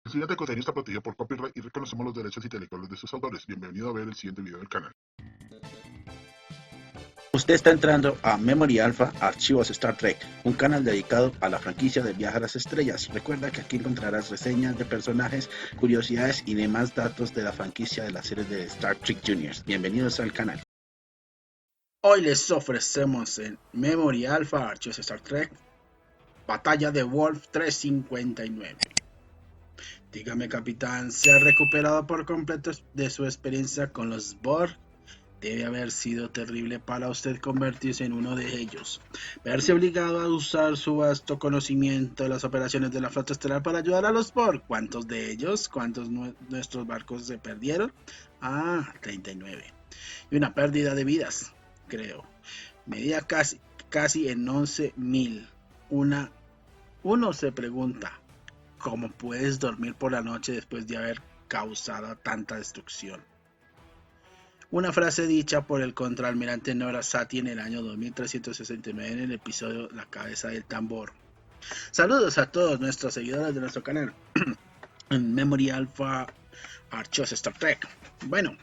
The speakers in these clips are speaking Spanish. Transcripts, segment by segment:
El siguiente contenido está protegido por copyright y reconocemos los derechos intelectuales de sus autores. Bienvenido a ver el siguiente video del canal. Usted está entrando a Memory Alpha Archivos Star Trek, un canal dedicado a la franquicia de Viaje a las Estrellas. Recuerda que aquí encontrarás reseñas de personajes, curiosidades y demás datos de la franquicia de la serie de Star Trek Juniors. Bienvenidos al canal. Hoy les ofrecemos en Memory Alpha Archivos Star Trek Batalla de Wolf 359. Dígame, capitán, ¿se ha recuperado por completo de su experiencia con los Borg? Debe haber sido terrible para usted convertirse en uno de ellos. Verse obligado a usar su vasto conocimiento de las operaciones de la flota estelar para ayudar a los Borg. ¿Cuántos de ellos? ¿Cuántos nuestros barcos se perdieron? 39. Y una pérdida de vidas, creo. Medía casi en 11.000. Uno se pregunta, ¿cómo puedes dormir por la noche después de haber causado tanta destrucción? Una frase dicha por el contraalmirante Nora Sati en el año 2369 en el episodio La cabeza del tambor. Saludos a todos nuestros seguidores de nuestro canal en Memory Alpha Archivos Star Trek. Bueno,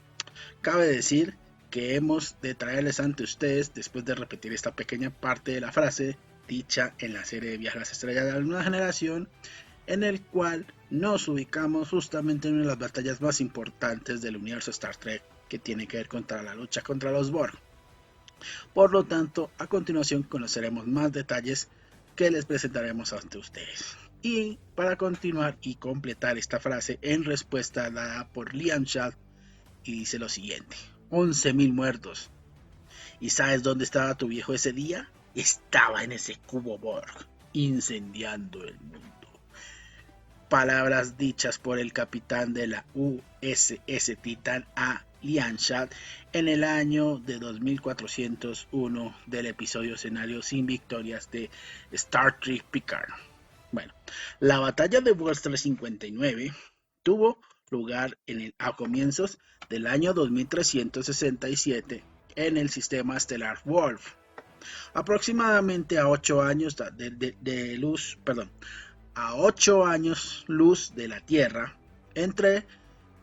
cabe decir que hemos de traerles ante ustedes, después de repetir esta pequeña parte de la frase dicha en la serie de Viaje a las Estrellas de la Nueva Generación, en el cual nos ubicamos justamente en una de las batallas más importantes del universo Star Trek, que tiene que ver contra la lucha contra los Borg. Por lo tanto, a continuación conoceremos más detalles que les presentaremos ante ustedes. Y para continuar y completar esta frase en respuesta dada por Liam Shaw, y dice lo siguiente: 11.000 muertos. ¿Y sabes dónde estaba tu viejo ese día? Estaba en ese cubo Borg, incendiando el mundo. Palabras dichas por el capitán de la USS Titan A. Liam Shaw en el año de 2401 del episodio escenario sin victorias de Star Trek Picard. Bueno, la batalla de Wolf 359 tuvo lugar a comienzos del año 2367 en el sistema estelar Wolf, aproximadamente a 8 años de luz, a 8 años luz de la Tierra, entre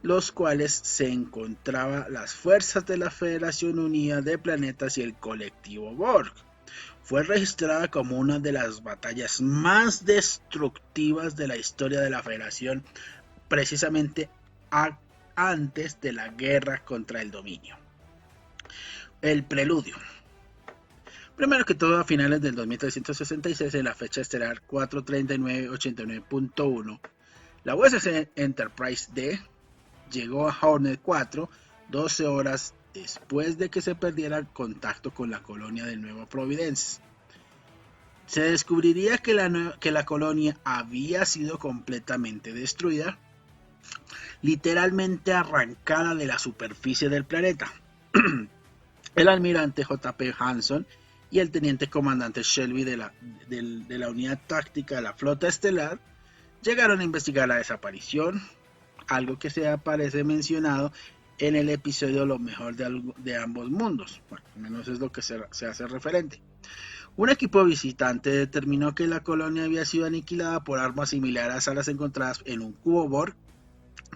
los cuales se encontraban las fuerzas de la Federación Unida de Planetas y el colectivo Borg. Fue registrada como una de las batallas más destructivas de la historia de la Federación, precisamente antes de la guerra contra el dominio. El preludio. Primero que todo, a finales del 2366, en la fecha estelar 43989.1, la USS Enterprise D llegó a Hornet 4 12 horas después de que se perdiera el contacto con la colonia de Nueva Providence. Se descubriría que la colonia había sido completamente destruida, literalmente arrancada de la superficie del planeta. El almirante J.P. Hanson y el teniente comandante Shelby de la unidad táctica de la flota estelar llegaron a investigar la desaparición, algo que se aparece mencionado en el episodio Lo mejor de ambos mundos. Bueno, al menos es lo que se hace referente. Un equipo visitante determinó que la colonia había sido aniquilada por armas similares a las encontradas en un cubo Borg,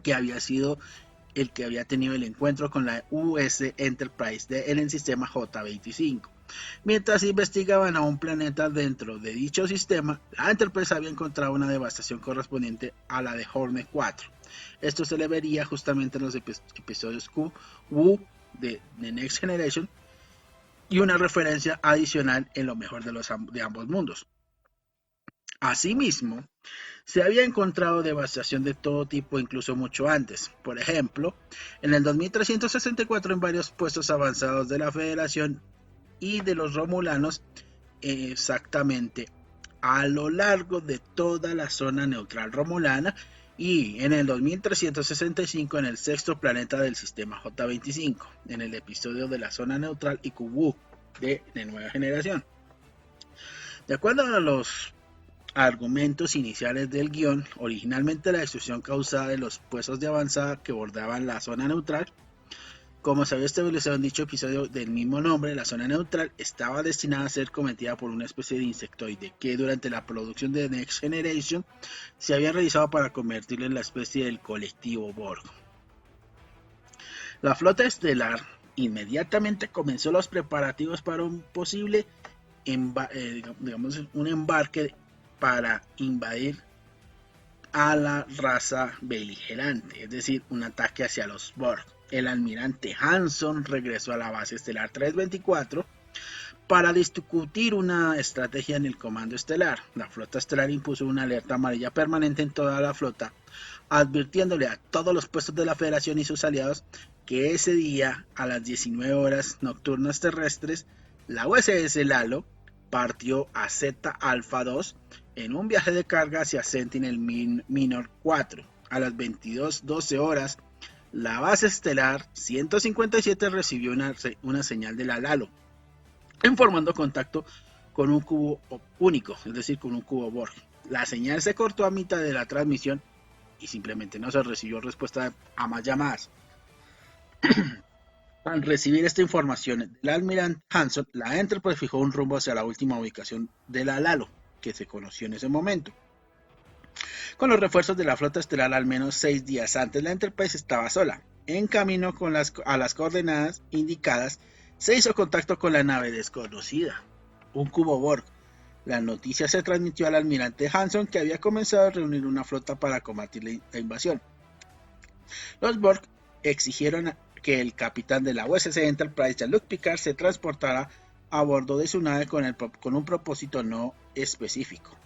que había sido el que había tenido el encuentro con la USS Enterprise en el sistema J-25. Mientras investigaban a un planeta dentro de dicho sistema, la Enterprise había encontrado una devastación correspondiente a la de Hornet 4. Esto se le vería justamente en los episodios Q, Wu de The Next Generation, y una referencia adicional en Lo mejor de ambos mundos. Asimismo, se había encontrado devastación de todo tipo incluso mucho antes. Por ejemplo, en el 2364 en varios puestos avanzados de la Federación y de los Romulanos, exactamente a lo largo de toda la zona neutral romulana, y en el 2365 en el sexto planeta del sistema J-25, en el episodio de la zona neutral y Kubu de Nueva Generación. De acuerdo a los argumentos iniciales del guión, originalmente la destrucción causada de los puestos de avanzada que bordeaban la zona neutral Como se había estabilizado en dicho episodio del mismo nombre, la zona neutral estaba destinada a ser cometida por una especie de insectoide que durante la producción de Next Generation se había realizado para convertirlo en la especie del colectivo Borg. La flota estelar inmediatamente comenzó los preparativos para un posible un embarque para invadir a la raza beligerante, es decir, un ataque hacia los Borg. El almirante Hanson regresó a la base estelar 324 para discutir una estrategia en el comando estelar. La flota estelar impuso una alerta amarilla permanente en toda la flota, advirtiéndole a todos los puestos de la Federación y sus aliados que ese día, a las 19 horas nocturnas terrestres, la USS Lalo partió a Zeta Alpha 2 en un viaje de carga hacia Sentinel Minor 4. A las 22:12 horas, la base estelar 157 recibió una señal de la Lalo, informando contacto con un cubo único, es decir, con un cubo Borg. La señal se cortó a mitad de la transmisión y simplemente no se recibió respuesta a más llamadas. Al recibir esta información del almirante Hanson, la Enterprise fijó un rumbo hacia la última ubicación de la Lalo, que se conoció en ese momento. Con los refuerzos de la flota estelar al menos 6 días antes, la Enterprise estaba sola. En camino a las coordenadas indicadas, se hizo contacto con la nave desconocida, un cubo Borg. La noticia se transmitió al almirante Hanson, que había comenzado a reunir una flota para combatir la invasión. Los Borg exigieron que el capitán de la USS Enterprise, Jean-Luc Picard, se transportara a bordo de su nave con un propósito no específico.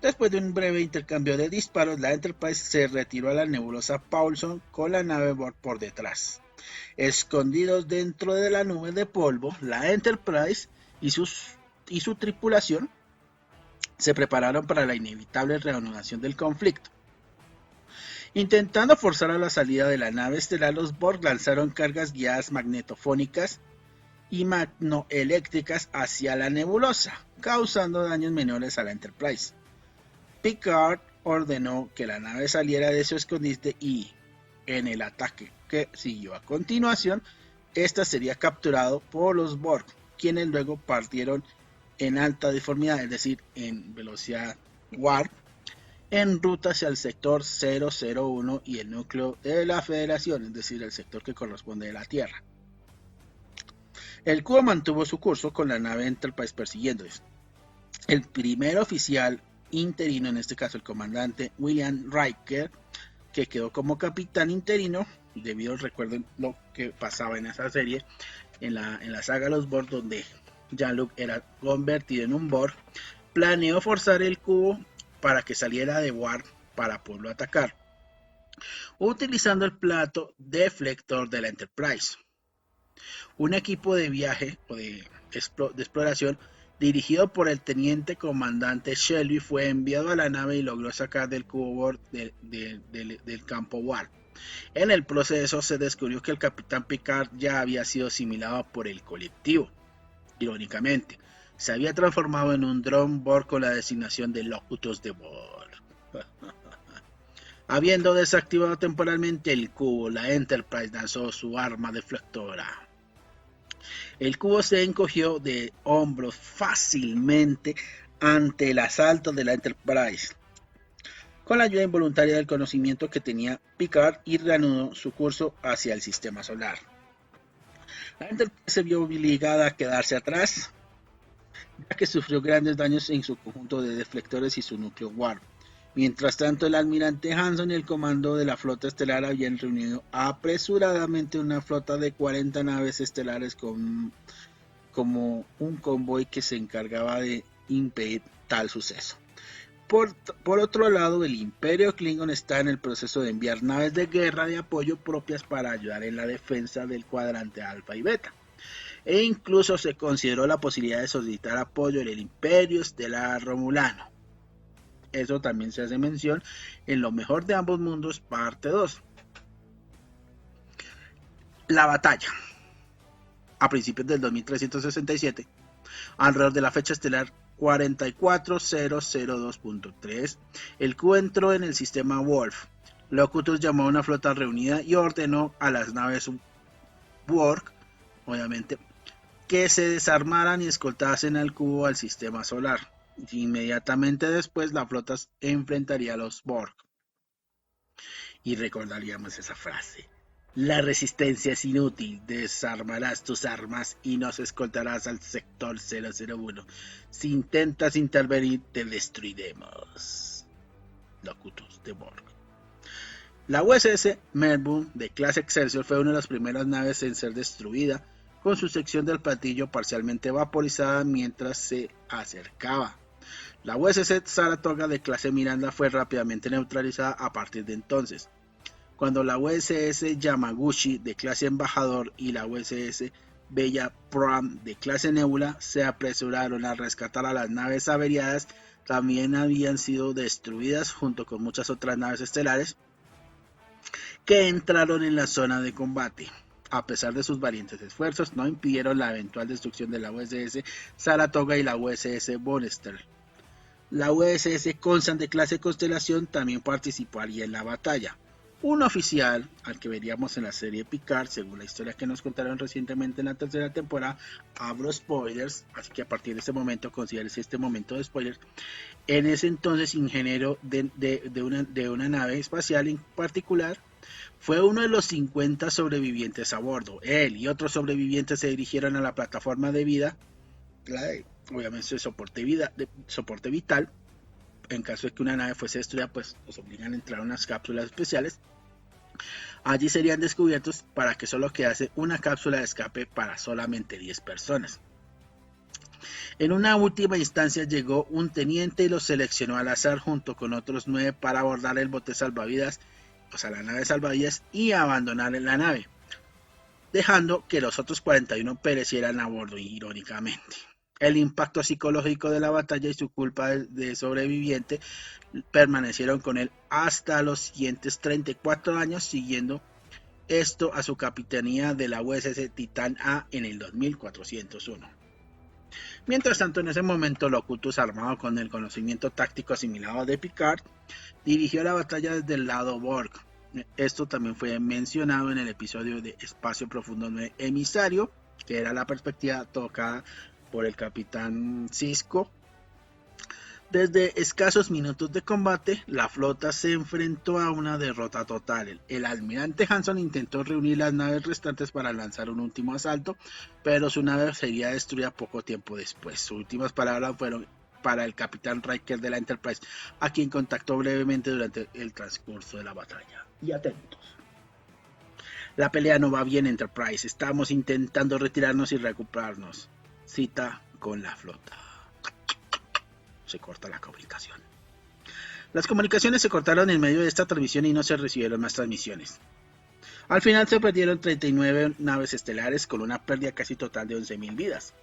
Después de un breve intercambio de disparos, la Enterprise se retiró a la nebulosa Paulson con la nave Borg por detrás. Escondidos dentro de la nube de polvo, la Enterprise y su tripulación se prepararon para la inevitable reanudación del conflicto. Intentando forzar a la salida de la nave estelar, los Borg lanzaron cargas guiadas magnetofónicas y magnoeléctricas hacia la nebulosa, causando daños menores a la Enterprise. Picard ordenó que la nave saliera de su escondite y, en el ataque que siguió a continuación, esta sería capturado por los Borg, quienes luego partieron en alta deformidad, es decir, en velocidad warp, en ruta hacia el sector 001 y el núcleo de la Federación, es decir, el sector que corresponde a la Tierra. El cubo mantuvo su curso con la nave Enterprise persiguiéndoles. El primer oficial interino, en este caso el comandante William Riker, que quedó como capitán interino, debido, recuerden lo que pasaba en esa serie, en la saga Los Borg, donde Jean-Luc era convertido en un Borg, planeó forzar el cubo para que saliera de warp para poderlo atacar, utilizando el plato deflector de la Enterprise. Un equipo de viaje o de exploración dirigido por el teniente comandante Shelby fue enviado a la nave y logró sacar del cubo Borg del campo warp. En el proceso se descubrió que el capitán Picard ya había sido asimilado por el colectivo. Irónicamente, se había transformado en un dron Borg con la designación de Locutus de Borg. Habiendo desactivado temporalmente el cubo, la Enterprise lanzó su arma deflectora. El cubo se encogió de hombros fácilmente ante el asalto de la Enterprise. Con la ayuda involuntaria del conocimiento que tenía Picard, y reanudó su curso hacia el sistema solar. La Enterprise se vio obligada a quedarse atrás, ya que sufrió grandes daños en su conjunto de deflectores y su núcleo warp. Mientras tanto, el almirante Hanson y el comando de la flota estelar habían reunido apresuradamente una flota de 40 naves estelares como un convoy que se encargaba de impedir tal suceso. Por otro lado, el Imperio Klingon está en el proceso de enviar naves de guerra de apoyo propias para ayudar en la defensa del cuadrante Alfa y Beta. E incluso se consideró la posibilidad de solicitar apoyo en el Imperio Estelar Romulano. Eso también se hace mención en Lo mejor de ambos mundos, parte 2. La batalla. A principios del 2367, alrededor de la fecha estelar 44002.3, el cubo entró en el sistema Wolf. Locutus llamó a una flota reunida y ordenó a las naves Borg, obviamente, que se desarmaran y escoltasen al cubo al sistema solar. Inmediatamente después la flota enfrentaría a los Borg. Y recordaríamos esa frase. La resistencia es inútil, desarmarás tus armas y nos escoltarás al sector 001. Si intentas intervenir, te destruiremos. Locutus de Borg. La USS Melbourne de clase Excelsior fue una de las primeras naves en ser destruida, con su sección del platillo parcialmente vaporizada mientras se acercaba. La USS Saratoga de clase Miranda fue rápidamente neutralizada a partir de entonces. Cuando la USS Yamaguchi de clase Embajador y la USS Bella Pram de clase Nebula se apresuraron a rescatar a las naves averiadas, también habían sido destruidas junto con muchas otras naves estelares que entraron en la zona de combate. A pesar de sus valientes esfuerzos, no impidieron la eventual destrucción de la USS Saratoga y la USS Bonester. La USS Constant de clase Constelación también participaría en la batalla. Un oficial, al que veríamos en la serie Picard, según la historia que nos contaron recientemente en la tercera temporada, abro spoilers, así que a partir de este momento, considérese este momento de spoilers, en ese entonces ingeniero de una nave espacial en particular, fue uno de los 50 sobrevivientes a bordo. Él y otros sobrevivientes se dirigieron a la plataforma de vida, obviamente de soporte vital. En caso de que una nave fuese destruida, pues los obligan a entrar a unas cápsulas especiales. Allí serían descubiertos para que solo quedase una cápsula de escape para solamente 10 personas. En una última instancia llegó un teniente y los seleccionó al azar junto con otros 9 para abordar el bote salvavidas, o sea la nave salvavidas, y abandonar la nave, dejando que los otros 41 perecieran a bordo, irónicamente. El impacto psicológico de la batalla y su culpa de sobreviviente permanecieron con él hasta los siguientes 34 años, siguiendo esto a su capitanía de la USS Titan A en el 2401. Mientras tanto, en ese momento, Locutus, armado con el conocimiento táctico asimilado de Picard, dirigió la batalla desde el lado Borg. Esto también fue mencionado en el episodio de Espacio Profundo 9 Emisario, que era la perspectiva tocada por el capitán Sisko. Desde escasos minutos de combate, la flota se enfrentó a una derrota total. El almirante Hanson intentó reunir las naves restantes para lanzar un último asalto, pero su nave sería destruida poco tiempo después. Sus últimas palabras fueron para el capitán Riker de la Enterprise, a quien contactó brevemente durante el transcurso de la batalla. Y atentos. La pelea no va bien, Enterprise. Estamos intentando retirarnos y recuperarnos. Cita con la flota. Se corta la comunicación. Las comunicaciones se cortaron en medio de esta transmisión y no se recibieron más transmisiones. Al final se perdieron 39 naves estelares con una pérdida casi total de 11.000 vidas.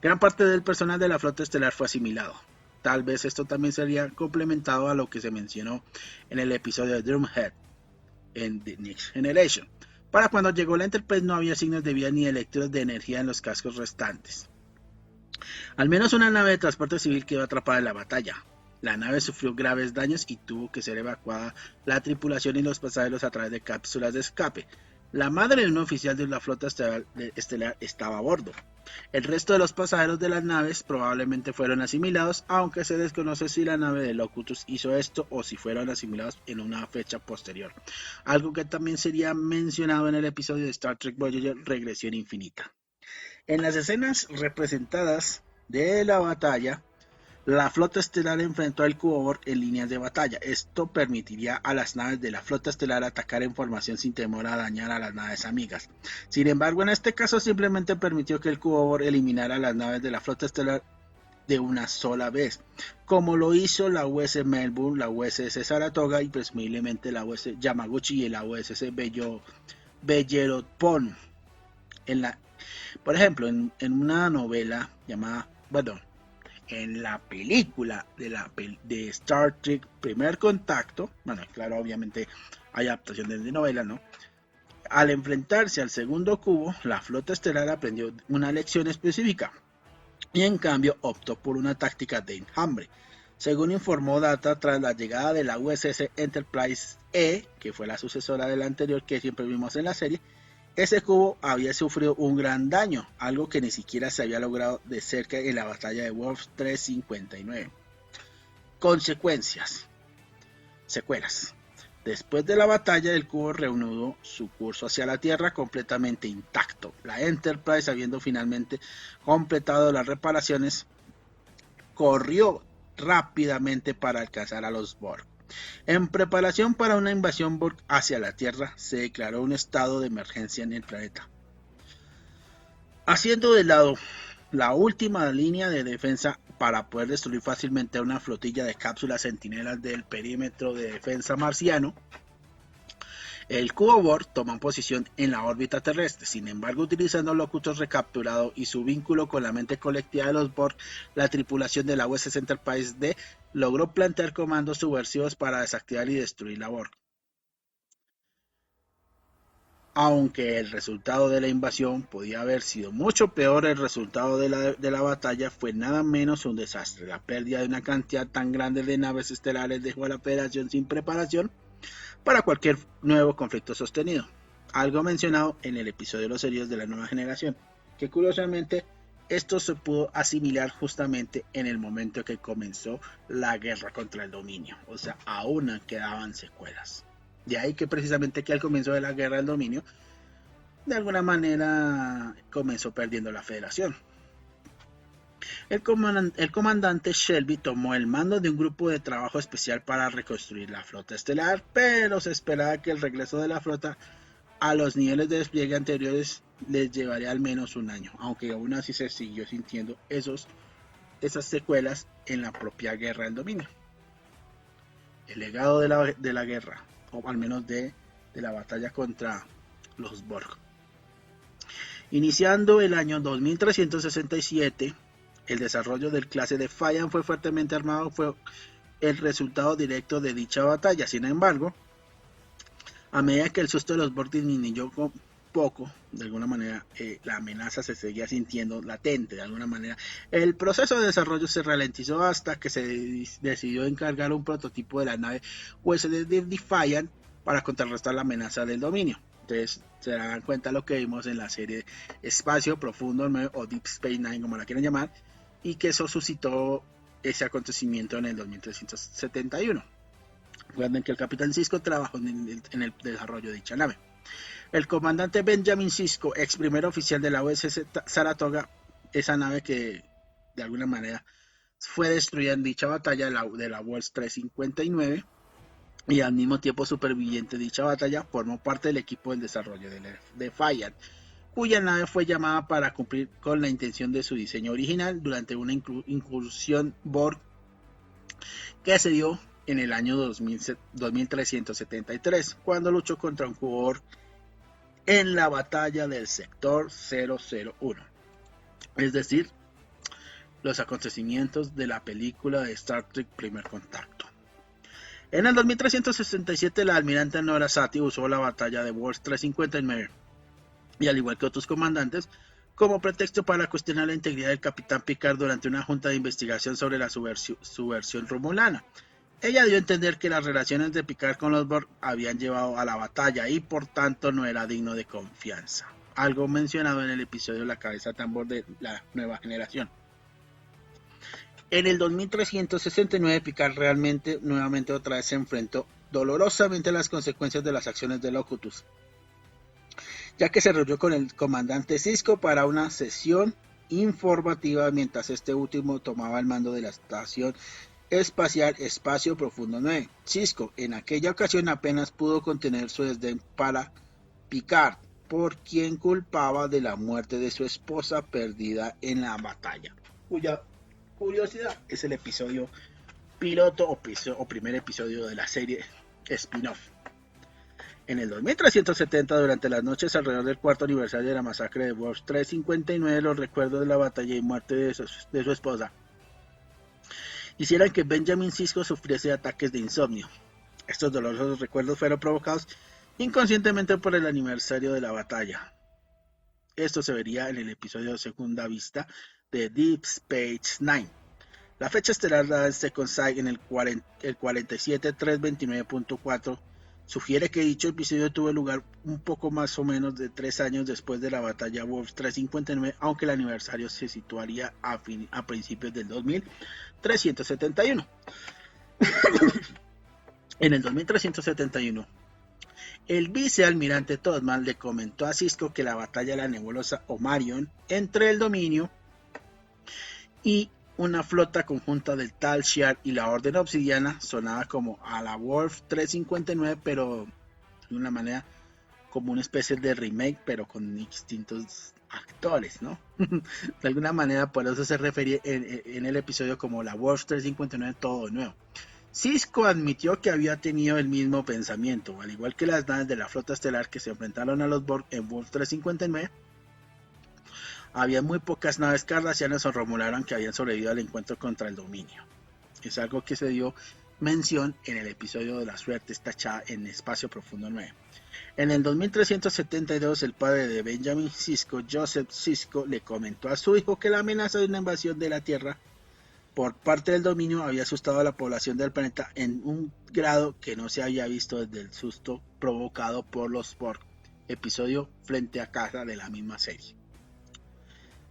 Gran parte del personal de la flota estelar fue asimilado. Tal vez esto también sería complementado a lo que se mencionó en el episodio de Drumhead en The Next Generation. Para cuando llegó la Enterprise no había signos de vida ni electrodos de energía en los cascos restantes. Al menos una nave de transporte civil quedó atrapada en la batalla. La nave sufrió graves daños y tuvo que ser evacuada la tripulación y los pasajeros a través de cápsulas de escape. La madre de un oficial de la flota estelar estaba a bordo. El resto de los pasajeros de las naves probablemente fueron asimilados, aunque se desconoce si la nave de Locutus hizo esto o si fueron asimilados en una fecha posterior. Algo que también sería mencionado en el episodio de Star Trek Voyager Regresión Infinita. En las escenas representadas de la batalla, la flota estelar enfrentó al cubo Borg en líneas de batalla. Esto permitiría a las naves de la flota estelar atacar en formación sin temor a dañar a las naves amigas. Sin embargo, en este caso simplemente permitió que el cubo Borg eliminara a las naves de la flota estelar de una sola vez, como lo hizo la USS Melbourne, la USS Saratoga y presumiblemente la USS Yamaguchi y la USS Bellerophon. Por ejemplo, en una novela llamada, en la película de Star Trek Primer Contacto, claro, obviamente hay adaptaciones de novela, ¿no? Al enfrentarse al segundo cubo, la flota estelar aprendió una lección específica y en cambio optó por una táctica de enjambre. Según informó Data, tras la llegada de la USS Enterprise E, que fue la sucesora de la anterior que siempre vimos en la serie, Ese cubo había sufrido un gran daño, algo que ni siquiera se había logrado de cerca en la batalla de Wolf 359. Consecuencias. Secuelas. Después de la batalla, el cubo reanudó su curso hacia la Tierra completamente intacto. La Enterprise, habiendo finalmente completado las reparaciones, corrió rápidamente para alcanzar a los Borg. En preparación para una invasión Borg hacia la Tierra, se declaró un estado de emergencia en el planeta, haciendo de lado la última línea de defensa para poder destruir fácilmente a una flotilla de cápsulas centinelas del perímetro de defensa marciano. El cubo Borg toma posición en la órbita terrestre. Sin embargo, utilizando Locutus recapturado y su vínculo con la mente colectiva de los Borg, la tripulación de la USS Enterprise D logró plantear comandos subversivos para desactivar y destruir la Borg. Aunque el resultado de la invasión podía haber sido mucho peor, el resultado de la batalla fue nada menos un desastre. La pérdida de una cantidad tan grande de naves estelares dejó a la Federación sin preparación para cualquier nuevo conflicto sostenido. Algo mencionado en el episodio de los heridos de la nueva generación, que curiosamente esto se pudo asimilar justamente en el momento que comenzó la guerra contra el dominio. O sea, aún quedaban secuelas. De ahí que precisamente que al comienzo de la guerra del dominio, de alguna manera comenzó perdiendo la Federación. El comandante Shelby tomó el mando de un grupo de trabajo especial para reconstruir la flota estelar, pero se esperaba que el regreso de la flota a los niveles de despliegue anteriores les llevaría al menos un año, aunque aún así se siguió sintiendo esas secuelas en la propia guerra del dominio. El legado de la guerra, o al menos de la batalla contra los Borg. Iniciando el año 2367, el desarrollo del clase Defiant fue fuertemente armado, fue el resultado directo de dicha batalla. Sin embargo, a medida que el susto de los Borg disminuyó poco, de alguna manera la amenaza se seguía sintiendo latente, de alguna manera. El proceso de desarrollo se ralentizó hasta que se decidió encargar un prototipo de la nave USS Defiant para contrarrestar la amenaza del dominio. Entonces se darán cuenta lo que vimos en la serie Espacio Profundo o Deep Space Nine, como la quieran llamar, y que eso suscitó ese acontecimiento en el 2371. Recuerden que el capitán Sisko trabajó en el desarrollo de dicha nave. El comandante Benjamin Sisko, ex primer oficial de la USS Saratoga, esa nave que de alguna manera fue destruida en dicha batalla de la Wolf 359 y al mismo tiempo superviviente de dicha batalla, formó parte del equipo del desarrollo de Defiant, cuya nave fue llamada para cumplir con la intención de su diseño original durante una incursión Borg que se dio en el año 2373, cuando luchó contra un cubo Borg en la batalla del sector 001, es decir, los acontecimientos de la película de Star Trek Primer Contacto. En el 2367, la almirante Nora Sati usó la batalla de Wolf 359, y al igual que otros comandantes, como pretexto para cuestionar la integridad del capitán Picard durante una junta de investigación sobre la subversión romulana. Ella dio a entender que las relaciones de Picard con los Borg habían llevado a la batalla y por tanto no era digno de confianza. Algo mencionado en el episodio La cabeza tambor de la nueva generación. En el 2369, Picard nuevamente otra vez se enfrentó dolorosamente a las consecuencias de las acciones de Locutus, ya que se reunió con el comandante Sisko para una sesión informativa mientras este último tomaba el mando de la estación espacial Espacio Profundo 9. Sisko en aquella ocasión apenas pudo contener su desdén para Picard, por quien culpaba de la muerte de su esposa perdida en la batalla, cuya curiosidad es el episodio piloto o primer episodio de la serie spin-off. En el 2370, durante las noches alrededor del cuarto aniversario de la masacre de Wolf 359, los recuerdos de la batalla y muerte de su esposa hicieron que Benjamin Sisko sufriese ataques de insomnio. Estos dolorosos recuerdos fueron provocados inconscientemente por el aniversario de la batalla. Esto se vería en el episodio Segunda Vista de Deep Space Nine. La fecha estelar da Second Sight en el 47329.4 Sugiere que dicho episodio tuvo lugar un poco más o menos de 3 años después de la batalla Wolf 359, aunque el aniversario se situaría a principios del 2371. En el 2371, el vicealmirante Todman le comentó a Sisko que la batalla de la nebulosa Omarion entre el Dominio y una flota conjunta del Tal Shiar y la Orden Obsidiana sonaba como a la Wolf 359, pero de una manera como una especie de remake, pero con distintos actores, ¿no? De alguna manera, por eso se refería en el episodio como la Wolf 359 todo nuevo. Sisko admitió que había tenido el mismo pensamiento, al igual que las naves de la flota estelar que se enfrentaron a los Borg en Wolf 359. Había muy pocas naves cardassianas o romulanas que habían sobrevivido al encuentro contra el Dominio. Es algo que se dio mención en el episodio de la suerte tachada en Espacio Profundo 9. En el 2372, el padre de Benjamin Sisko, Joseph Sisko, le comentó a su hijo que la amenaza de una invasión de la Tierra por parte del Dominio había asustado a la población del planeta en un grado que no se había visto desde el susto provocado por los Borg, episodio frente a casa de la misma serie.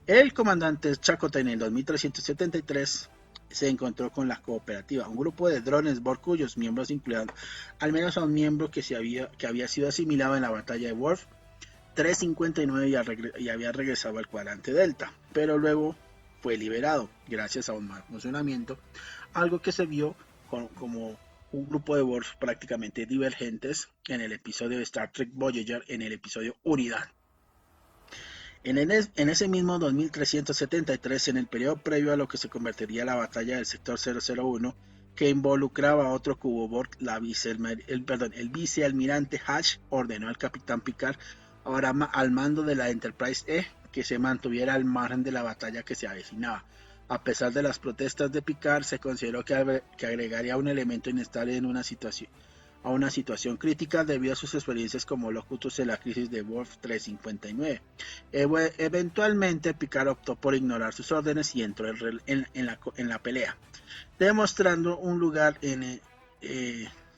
El comandante Chakotay en el 2373 se encontró con la cooperativa, un grupo de drones Borg cuyos miembros incluían al menos a un miembro que había sido asimilado en la batalla de Worf 359 y había regresado al cuadrante Delta, pero luego fue liberado gracias a un mal funcionamiento, algo que se vio como un grupo de Borg prácticamente divergentes en el episodio de Star Trek Voyager, en el episodio Unidad. En ese mismo 2373, en el periodo previo a lo que se convertiría la batalla del sector 001, que involucraba a otro cubo Borg, el vicealmirante Hatch ordenó al capitán Picard, ahora al mando de la Enterprise E, que se mantuviera al margen de la batalla que se avecinaba. A pesar de las protestas de Picard, se consideró que agregaría un elemento inestable a una situación crítica debido a sus experiencias como locutus en la crisis de Wolf 359. Eventualmente, Picard optó por ignorar sus órdenes y entró en la pelea, demostrando un lugar en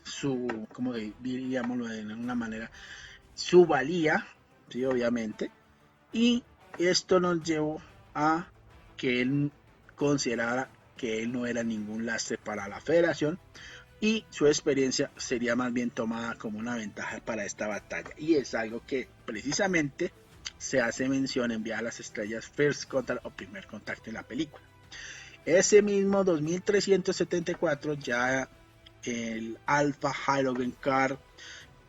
su, como diríamoslo de una manera, su valía, sí, obviamente, y esto nos llevó a que él considerara que él no era ningún lastre para la Federación, y su experiencia sería más bien tomada como una ventaja para esta batalla, y es algo que precisamente se hace mención en Viaje a las Estrellas First Contact o Primer Contacto en la película. Ese mismo 2374 ya el Alpha Halogen Car,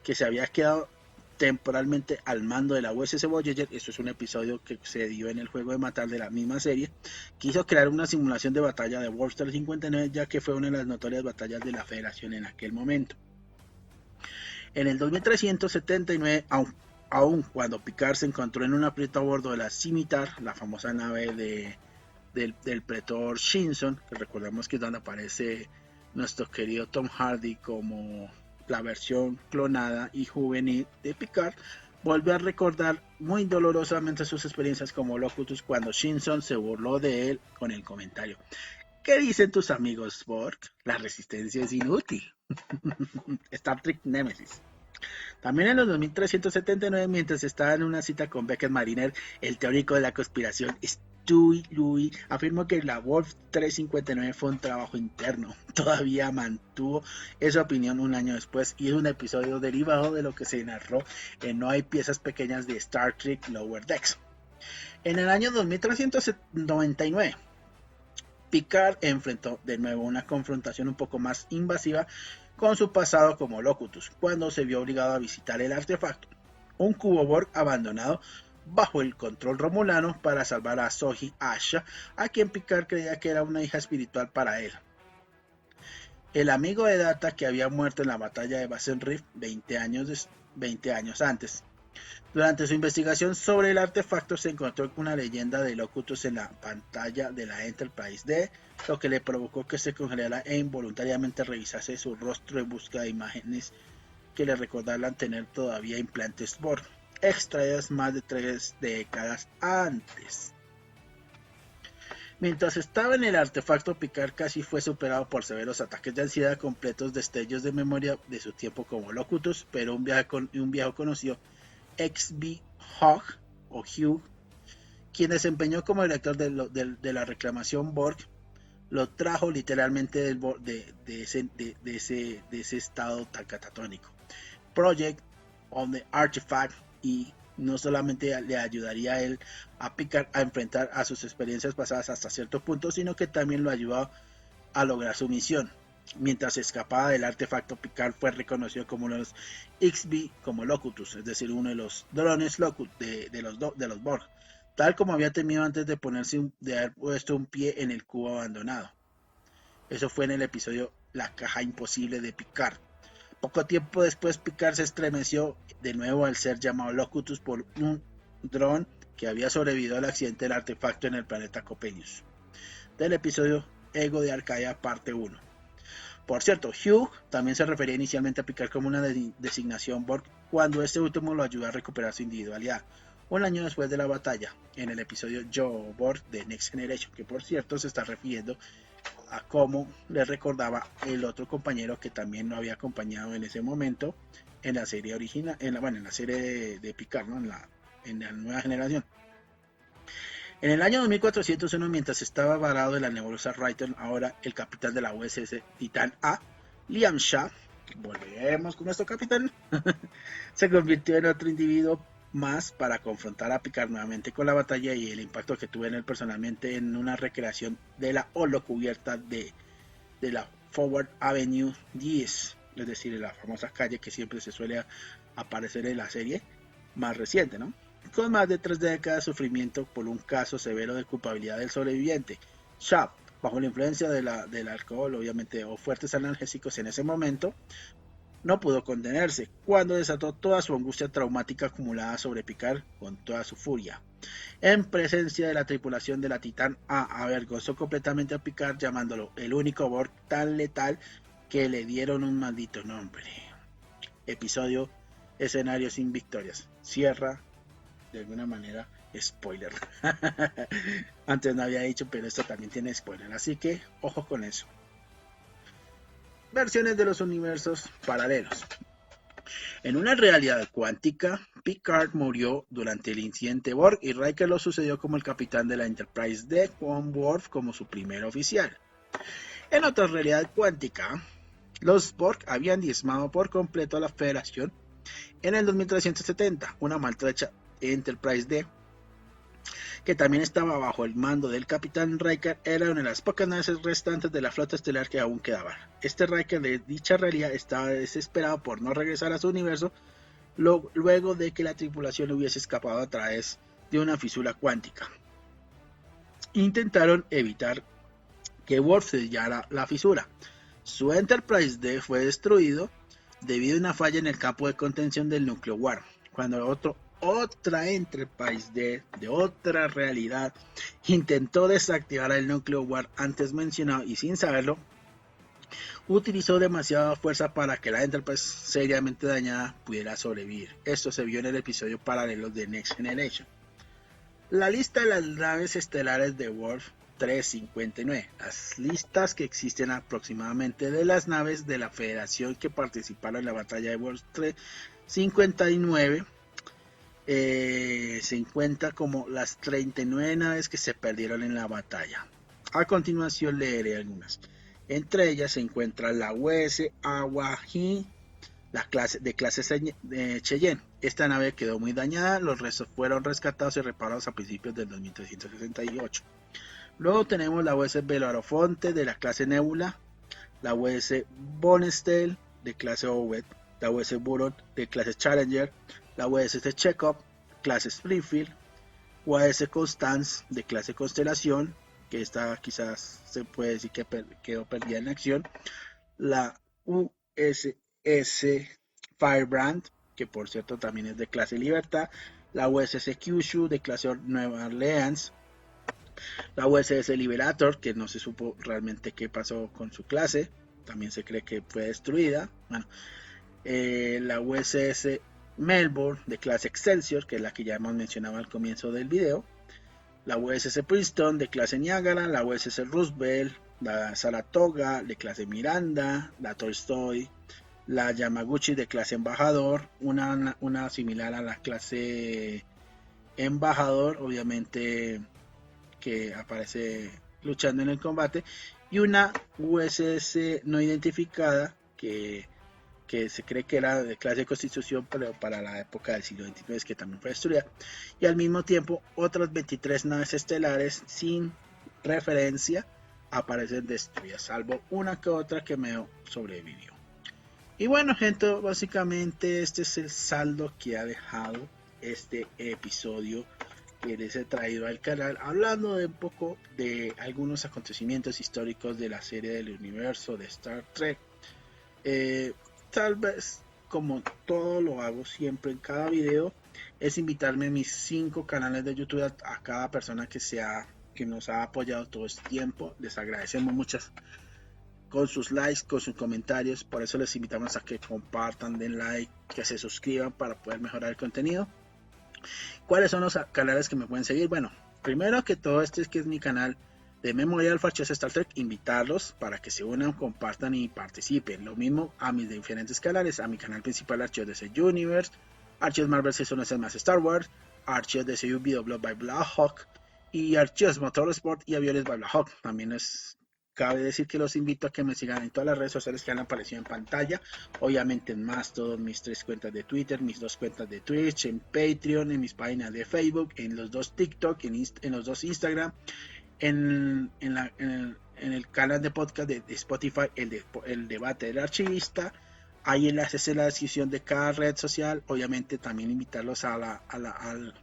que se había quedado temporalmente al mando de la USS Voyager, esto es un episodio que se dio en el juego de matar de la misma serie, quiso crear una simulación de batalla de Wolf 359, ya que fue una de las notorias batallas de la Federación en aquel momento. En el 2379, aun cuando Picard se encontró en un aprieto a bordo de la Scimitar, la famosa nave del Pretor Shinson, que recordemos que es donde aparece nuestro querido Tom Hardy como la versión clonada y juvenil de Picard, volvió a recordar muy dolorosamente sus experiencias como locutus cuando Shinson se burló de él con el comentario: ¿qué dicen tus amigos Borg? La resistencia es inútil. Star Trek Nemesis. También en los 2379, mientras estaba en una cita con Beckett Mariner, el teórico de la conspiración Stewie Louis afirmó que la Wolf 359 fue un trabajo interno. Todavía mantuvo esa opinión un año después, y es un episodio derivado de lo que se narró en No hay piezas pequeñas de Star Trek Lower Decks. En el año 2399, Picard enfrentó de nuevo una confrontación un poco más invasiva con su pasado como Locutus, cuando se vio obligado a visitar el artefacto, un cubo Borg abandonado bajo el control romulano, para salvar a Soji Asha, a quien Picard creía que era una hija espiritual para él. El amigo de Data, que había muerto en la batalla de Basen Reef 20 años antes. Durante su investigación sobre el artefacto, se encontró con una leyenda de Locutus en la pantalla de la Enterprise D, lo que le provocó que se congelara e involuntariamente revisase su rostro en busca de imágenes que le recordaran tener todavía implantes Borg, extraídas más de 3 décadas antes. Mientras estaba en el artefacto, Picard casi fue superado por severos ataques de ansiedad, completos destellos de memoria de su tiempo como Locutus, pero un viejo conocido, XB Hugh, o Hugh, quien desempeñó como director de la reclamación Borg, lo trajo literalmente de ese estado tan catatónico. Project on the Artifact, y no solamente le ayudaría a él a Picard a enfrentar a sus experiencias pasadas hasta cierto punto, sino que también lo ayudó a lograr su misión. Mientras escapaba del artefacto, Picard fue reconocido como uno de los XB como Locutus, es decir, uno de los drones de los Borg, tal como había temido antes de haber puesto un pie en el cubo abandonado. Eso fue en el episodio La caja imposible de Picard. Poco tiempo después, Picard se estremeció de nuevo al ser llamado Locutus por un dron que había sobrevivido al accidente del artefacto en el planeta Copenius, del episodio Ego de Arcadia parte 1. Por cierto, Hugh también se refería inicialmente a Picard como una designación Borg cuando este último lo ayudó a recuperar su individualidad, un año después de la batalla, en el episodio Yo Borg de Next Generation, que por cierto se está refiriendo a cómo le recordaba el otro compañero que también lo había acompañado en ese momento en la serie original, en la serie de Picard, ¿no? en la nueva generación. En el año 2401, mientras estaba varado en la nebulosa Raytheon, ahora el capitán de la USS Titan A, Liam Shaw, volvemos con nuestro capitán, se convirtió en otro individuo más para confrontar a Picard nuevamente con la batalla y el impacto que tuve en él personalmente en una recreación de la holocubierta de la Forward Avenue 10, es decir, la famosa calle que siempre se suele aparecer en la serie más reciente, ¿no? Con más de 3 décadas de sufrimiento por un caso severo de culpabilidad del sobreviviente. Shaw, bajo la influencia del alcohol, obviamente, o fuertes analgésicos en ese momento, no pudo contenerse cuando desató toda su angustia traumática acumulada sobre Picard con toda su furia. En presencia de la tripulación de la Titan A, avergonzó completamente a Picard, llamándolo el único Borg tan letal que le dieron un maldito nombre. Episodio Escenario sin victorias. Cierra de alguna manera spoiler. Antes no había dicho, pero esto también tiene spoiler, así que ojo con eso. Versiones de los universos paralelos. En una realidad cuántica, Picard murió durante el incidente Borg y Riker lo sucedió como el capitán de la Enterprise D, con Worf como su primer oficial. En otra realidad cuántica, los Borg habían diezmado por completo a la Federación en el 2370, una maltrecha Enterprise D, que también estaba bajo el mando del capitán Riker, era una de las pocas naves restantes de la flota estelar que aún quedaban. Este Riker de dicha realidad estaba desesperado por no regresar a su universo luego de que la tripulación hubiese escapado a través de una fisura cuántica. Intentaron evitar que Worf sellara la fisura. Su Enterprise D fue destruido debido a una falla en el campo de contención del núcleo War, cuando otra Enterprise de otra realidad intentó desactivar el núcleo War antes mencionado y sin saberlo utilizó demasiada fuerza para que la Enterprise seriamente dañada pudiera sobrevivir. Esto se vio en el episodio paralelo de Next Generation. La lista de las naves estelares de Worf 359. Las listas que existen aproximadamente de las naves de la Federación que participaron en la batalla de Worf 359 se encuentra como las 39 naves que se perdieron en la batalla. A continuación leeré algunas. Entre ellas se encuentra la USS Awaji, de clase Cheyenne. Esta nave quedó muy dañada, los restos fueron rescatados y reparados a principios del 2368. Luego tenemos la USS Bellerofonte de la clase Nebula, la USS Bonestell de clase Owed, la USS Buron de clase Challenger, la USS Chekhov, clase Springfield, USS Constance de clase Constelación, que esta quizás se puede decir que quedó perdida en acción, la USS Firebrand, que por cierto también es de clase Libertad, la USS Kyushu de clase Nueva Orleans, la USS Liberator, que no se supo realmente qué pasó con su clase, también se cree que fue destruida, la USS Melbourne de clase Excelsior, que es la que ya hemos mencionado al comienzo del video, la USS Princeton de clase Niagara, la USS Roosevelt, la Saratoga de clase Miranda, la Tolstoy, la Yamaguchi de clase Embajador, una similar a la clase Embajador, obviamente que aparece luchando en el combate, y una USS no identificada que se cree que era de clase Constitución, pero para la época del siglo XIX, que también fue destruida, y al mismo tiempo otras 23 naves estelares sin referencia aparecen destruidas, salvo una que otra que medio sobrevivió. Y bueno, gente, básicamente este es el saldo que ha dejado este episodio que les he traído al canal, hablando de un poco de algunos acontecimientos históricos de la serie del universo de Star Trek. Tal vez, como todo lo hago siempre en cada video, es invitarme a mis 5 canales de YouTube, a cada persona que nos ha apoyado todo este tiempo. Les agradecemos mucho con sus likes, con sus comentarios. Por eso les invitamos a que compartan, den like, que se suscriban para poder mejorar el contenido. ¿Cuáles son los canales que me pueden seguir? Bueno, primero que todo, que es mi canal de Memoria Alpha Archivos Star Trek, invitarlos para que se unan, compartan y participen. Lo mismo a mis diferentes canales, a mi canal principal Archivos DC Universe, Archivos Marvel 616 más Star Wars, Archivos DC Videoblog by Blackhawk y Archivos Motorsport y Aviones by Blackhawk. También cabe decir que los invito a que me sigan en todas las redes sociales que han aparecido en pantalla, obviamente en Mastodon, mis 3 cuentas de Twitter, mis 2 cuentas de Twitch, en Patreon, en mis páginas de Facebook, en los 2 TikTok, en los 2 Instagram, en el canal de podcast de Spotify, el debate del archivista. Hay enlaces en la descripción de cada red social. Obviamente también invitarlos al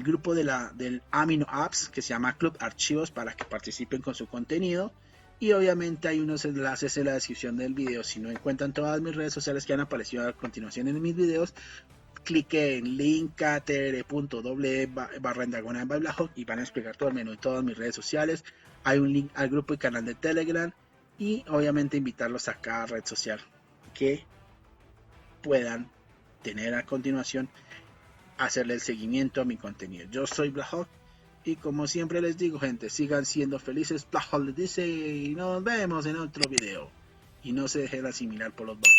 grupo del Amino Apps, que se llama Club Archivos, para que participen con su contenido. Y obviamente hay unos enlaces en la descripción del video. Si no encuentran todas mis redes sociales que han aparecido a continuación en mis videos, clique en linktr.w/diagonal y van a explicar todo el menú de todas mis redes sociales. Hay un link al grupo y canal de Telegram, y obviamente invitarlos a cada red social que puedan tener a continuación, hacerle el seguimiento a mi contenido. Yo soy Blackhawk, y como siempre les digo, gente, sigan siendo felices. Blackhawk les dice, y nos vemos en otro video. Y no se dejen asimilar por los bots.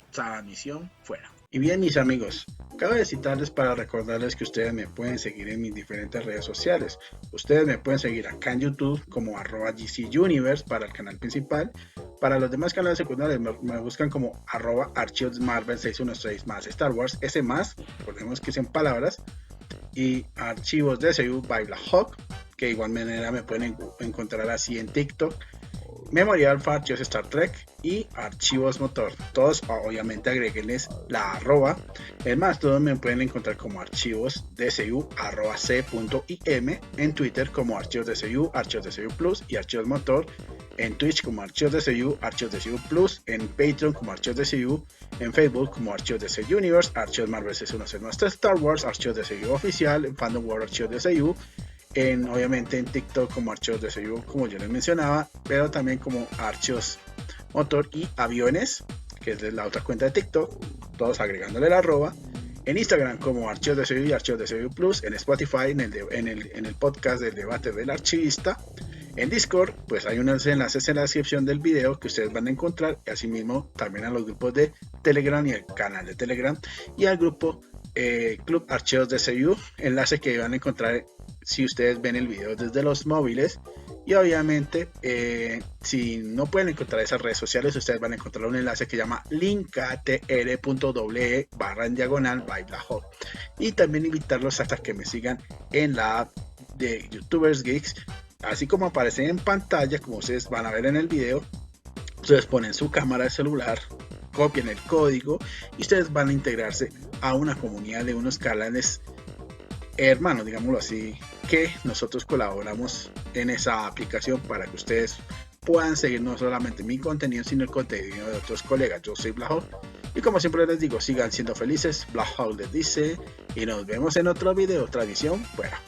Misión fuera. Y bien, mis amigos, cabe citarles para recordarles que ustedes me pueden seguir en mis diferentes redes sociales. Ustedes me pueden seguir acá en YouTube como @GCUniverse para el canal principal. Para los demás canales secundarios me buscan como @Archivos Marvel 616 más Star Wars, ese más, recordemos que son palabras, y Archivos DCU by Blackhawk, que de igual manera me pueden encontrar así en TikTok, Memoria Alpha Archivos Star Trek y Archivos Motor. Todos obviamente agreguenles la arroba. Es más, todos me pueden encontrar como archivos DCU @c.im, en Twitter como archivos DCU, archivos DCU Plus y archivos Motor, en Twitch como archivos DCU, archivos DCU Plus, en Patreon como archivos DCU, en Facebook como archivos DCU Universe, archivos Marvel 616 más Star Wars, archivos DCU Oficial, en Fandom World archivos DCU, obviamente en TikTok como archivos DCU, como yo les mencionaba, pero también como archivos Motor y Aviones, que es la otra cuenta de TikTok, todos agregándole la arroba. En Instagram como archivos DCU y archivos DCU Plus, en Spotify, en el podcast del debate del archivista. En Discord, pues hay unos enlaces en la descripción del video que ustedes van a encontrar, y asimismo también a los grupos de Telegram y el canal de Telegram, y al grupo Club Archivos DCU, enlace que van a encontrar si ustedes ven el video desde los móviles. Y obviamente si no pueden encontrar esas redes sociales, ustedes van a encontrar un enlace que se llama linktr.w/en/diagonal by Blackhawk. Y también invitarlos hasta que me sigan en la app de YouTubers Geeks. Así como aparece en pantalla, como ustedes van a ver en el video, ustedes ponen su cámara de celular, copian el código y ustedes van a integrarse a una comunidad de unos canales hermanos, digámoslo así, que nosotros colaboramos en esa aplicación para que ustedes puedan seguir no solamente mi contenido, sino el contenido de otros colegas. Yo soy Blackhawk, y como siempre les digo, sigan siendo felices. Blackhawk les dice, y nos vemos en otro video, otra edición, fuera.